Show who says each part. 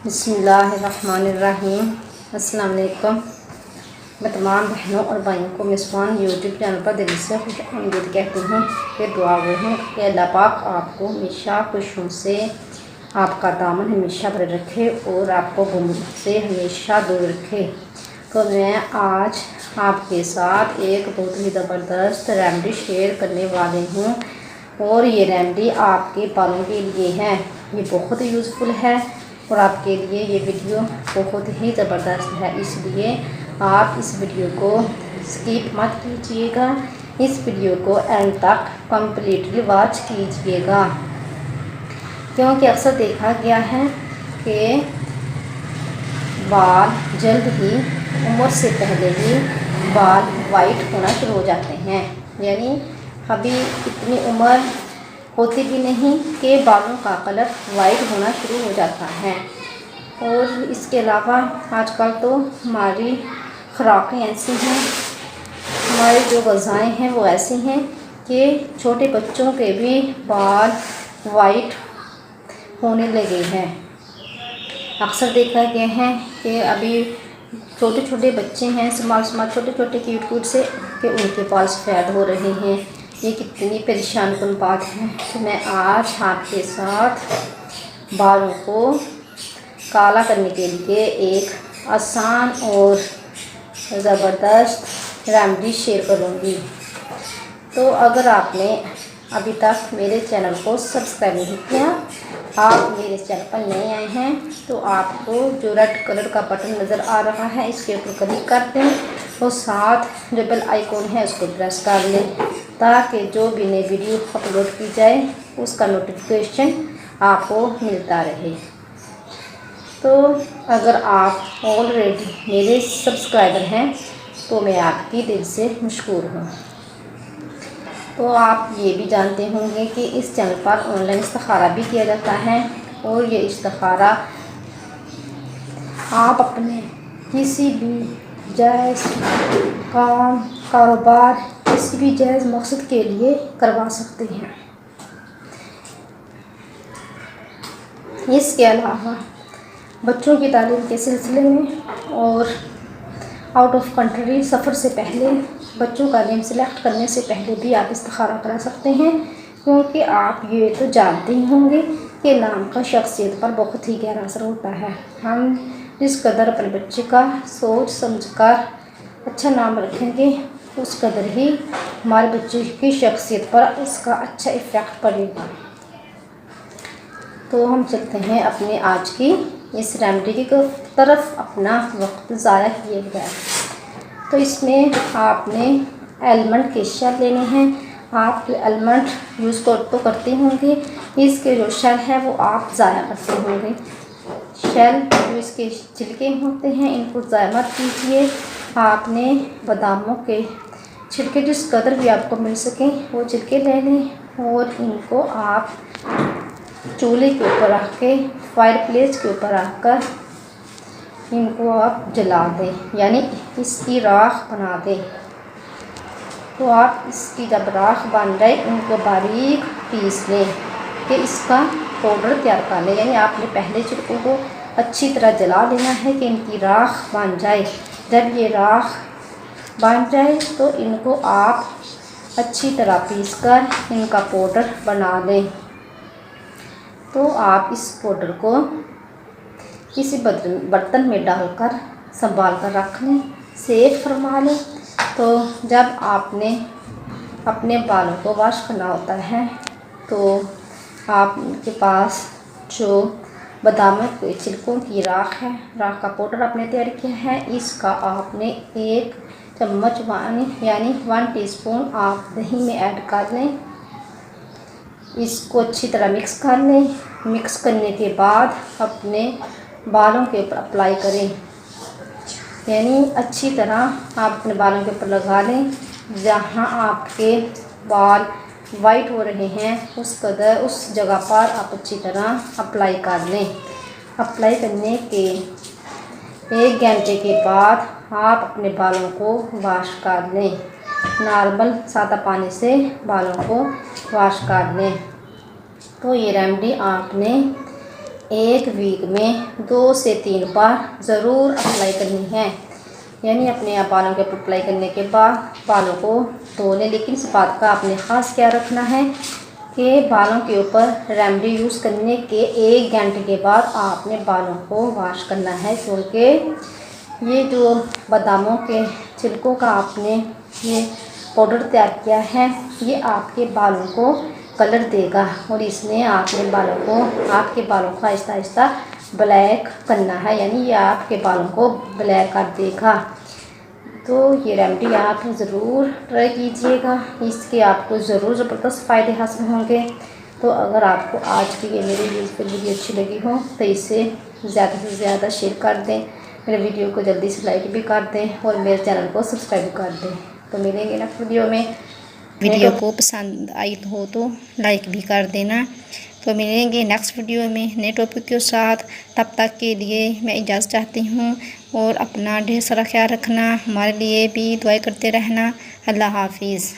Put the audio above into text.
Speaker 1: बिस्मिल्लाहिर्रहमानिर्रहीम। अस्सलाम वालेकुम। मैं तमाम बहनों और भाइयों को मेज़बान यूट्यूब चैनल पर दिल से खुश आमदीद कहती हूँ कि दुआ हूँ कि अल्लाह पाक आपको हमेशा खुशियों से आपका दामन हमेशा भरे रखे और आपको गुमराह से हमेशा दूर रखे। तो मैं आज आपके साथ एक बहुत ही ज़बरदस्त रेमेडी शेयर करने वाली हूँ और ये रेमेडी आपके बालों के लिए है। ये बहुत ही यूज़फुल है और आपके लिए ये वीडियो बहुत ही ज़बरदस्त है, इसलिए आप इस वीडियो को स्किप मत कीजिएगा। इस वीडियो को एंड तक कम्प्लीटली वॉच कीजिएगा, क्योंकि अक्सर देखा गया है कि बाल जल्द ही उम्र से पहले ही बाल वाइट होना शुरू हो जाते हैं, यानी अभी इतनी उम्र होती भी नहीं कि बालों का कलर वाइट होना शुरू हो जाता है। और इसके अलावा आजकल तो हमारी खुराकें ऐसी हैं, हमारी जो ग़िज़ाएँ हैं वो ऐसी हैं कि छोटे बच्चों के भी बाल वाइट होने लगे हैं। अक्सर देखा गया है कि अभी छोटे छोटे बच्चे हैं, स्मार्ट छोटे छोटे क्यूट से, कि उनके बाल सफ़ेद हो रहे हैं। ये कितनी परेशानकुन बात है। तो मैं आज आपके साथ बालों को काला करने के लिए एक आसान और ज़बरदस्त रेमेडी शेयर करूँगी। तो अगर आपने अभी तक मेरे चैनल को सब्सक्राइब नहीं किया, आप मेरे चैनल पर नए आए हैं, तो आपको जो रेड कलर का बटन नज़र आ रहा है इसके ऊपर क्लिक कर दें और साथ जो बेल आइकॉन है उसको प्रेस कर लें, ताकि जो भी नई वीडियो अपलोड की जाए उसका नोटिफिकेशन आपको मिलता रहे। तो अगर आप ऑलरेडी मेरे सब्सक्राइबर हैं तो मैं आपकी दिल से मशकूर हूँ। तो आप ये भी जानते होंगे कि इस चैनल पर ऑनलाइन इस्तिखारा भी किया जाता है, और ये इस्तिखारा आप अपने किसी भी जायज़ काम, कारोबार, किसी भी जायज़ मकसद के लिए करवा सकते हैं। इसके अलावा बच्चों की तालीम के सिलसिले में और आउट ऑफ कंट्री सफ़र से पहले, बच्चों का नेम सेलेक्ट करने से पहले भी आप इस्तिखारा करा सकते हैं, क्योंकि आप ये तो जानते ही होंगे कि नाम का शख्सियत पर बहुत ही गहरा असर होता है। हम जिस कदर अपने बच्चे का सोच समझकर अच्छा नाम रखेंगे, उस कदर ही हमारे बच्चे की शख्सियत पर उसका अच्छा इफ़ेक्ट पड़ेगा। तो हम चलते हैं अपने आज की इस रेमेडी की तरफ, अपना वक्त ज़ाया किए बगैर। तो इसमें आपने आलमंड के शेल लेने हैं। आप आलमंड यूज़ तो करते होंगे, इसके जो शेल है वो आप ज़ाया करते होंगे। शेल जो इसके छिलके होते हैं इनको ज़ाया मत कीजिए। आपने बादामों के छिलके जिस कदर भी आपको मिल सकें वो छिलके ले लें और इनको आप चूल्हे के ऊपर रख के, फायर प्लेस के ऊपर रख कर इनको आप जला दें, यानी इसकी राख बना दें। तो आप इसकी जब राख बन जाए इनको बारीक पीस लें कि इसका पाउडर तैयार कर लें, यानी आपने पहले छिलकों को अच्छी तरह जला लेना है कि इनकी राख बन जाए। जब ये राख बन जाए तो इनको आप अच्छी तरह पीसकर इनका पाउडर बना लें। तो आप इस पाउडर को किसी बर्तन में डालकर संभाल कर रख लें, सेव फरमा लें। तो जब आपने अपने बालों को वॉश करना होता है तो आपके पास जो बादाम के छिलकों की राख है, राख का पाउडर आपने तैयार किया है, इसका आपने 1 चम्मच यानी 1 टीस्पून आप दही में ऐड कर लें। इसको अच्छी तरह मिक्स कर लें। मिक्स करने के बाद अपने बालों के ऊपर अप्लाई करें, यानी अच्छी तरह आप अपने बालों के ऊपर लगा लें। जहाँ आपके बाल वाइट हो रहे हैं उस जगह पर आप अच्छी तरह अप्लाई कर लें। अप्लाई करने के 1 घंटे के बाद आप अपने बालों को वॉश कर लें। नॉर्मल सादा पानी से बालों को वॉश कर लें। तो ये रेमेडी आपने एक वीक में 2 से 3 बार ज़रूर अप्लाई करनी है। यानी अपने आप बालों के ऊपर अप्लाई करने के बाद बालों को धो लें। लेकिन इस बात का आपने ख़ास क्या रखना है कि बालों के ऊपर रेमेडी यूज़ करने के 1 घंटे के बाद आपने बालों को वॉश करना है, क्योंकि ये जो बादामों के छिलकों का आपने ये पाउडर तैयार किया है, ये आपके बालों को कलर देगा और इसमें आपके बालों को आहिस्ता आहिस्ता ब्लैक करना है, यानी ये आपके बालों को ब्लैक कर देगा। तो ये रेमेडी आप ज़रूर ट्राई कीजिएगा, इसके आपको ज़रूर ज़बरदस्त फ़ायदे हासिल होंगे। तो अगर आपको आज की ये मेरी वीडियो अच्छी लगी हो तो इसे ज़्यादा से ज़्यादा शेयर कर दें, मेरे वीडियो को जल्दी से लाइक भी कर दें और मेरे चैनल को सब्सक्राइब कर दें। तो मिलेंगे नेक्स्ट वीडियो में। वीडियो को पसंद आई हो तो लाइक भी कर देना। तो मिलेंगे नेक्स्ट वीडियो में नए टॉपिक के साथ। तब तक के लिए मैं इजाज़त चाहती हूँ और अपना ढेर सारा ख्याल रखना, हमारे लिए भी दुआ करते रहना। अल्लाह हाफिज़।